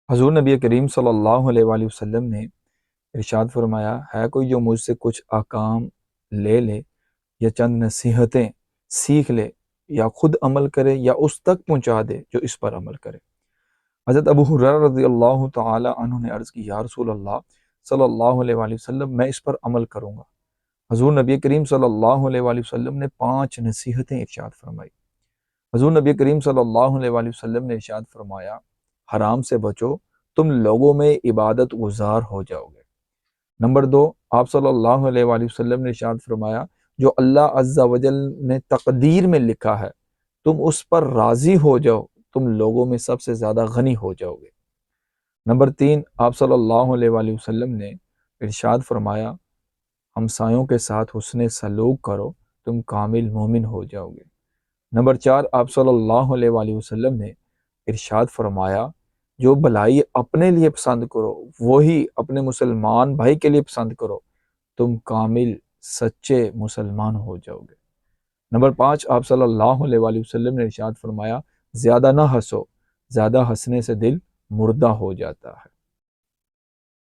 حضور نبی کریم صلی اللہ علیہ وآلہ وسلم نے ارشاد فرمایا ہے کوئی جو مجھ سے کچھ احکام لے لے یا چند نصیحتیں سیکھ لے یا خود عمل کرے یا اس تک پہنچا دے جو اس پر عمل کرے۔ حضرت ابو ہریرہ رضی اللہ تعالی عنہ نے عرض کی یا رسول اللہ صلی اللہ علیہ وآلہ وسلم میں اس پر عمل کروں گا۔ حضور نبی کریم صلی اللہ علیہ وآلہ وسلم نے 5 نصیحتیں ارشاد فرمائی۔ حضور نبی کریم صلی اللہ علیہ وآلہ وسلم نے ارشاد فرمایا حرام سے بچو، تم لوگوں میں عبادت گزار ہو جاؤ گے۔ نمبر 2، آپ صلی اللہ علیہ وآلہ وسلم نے ارشاد فرمایا جو اللہ عز و جل نے تقدیر میں لکھا ہے تم اس پر راضی ہو جاؤ، تم لوگوں میں سب سے زیادہ غنی ہو جاؤ گے۔ نمبر 3، آپ صلی اللہ علیہ وآلہ وسلم نے ارشاد فرمایا ہمسایوں کے ساتھ حسن سلوک کرو، تم کامل مومن ہو جاؤ گے۔ نمبر 4، آپ صلی اللہ علیہ وآلہ وسلم نے ارشاد فرمایا جو بھلائی اپنے لیے پسند کرو وہی اپنے مسلمان بھائی کے لیے پسند کرو، تم کامل سچے مسلمان ہو جاؤ گے۔ نمبر 5، آپ صلی اللہ علیہ وآلہ وسلم نے ارشاد فرمایا زیادہ نہ ہنسو، زیادہ ہنسنے سے دل مردہ ہو جاتا ہے۔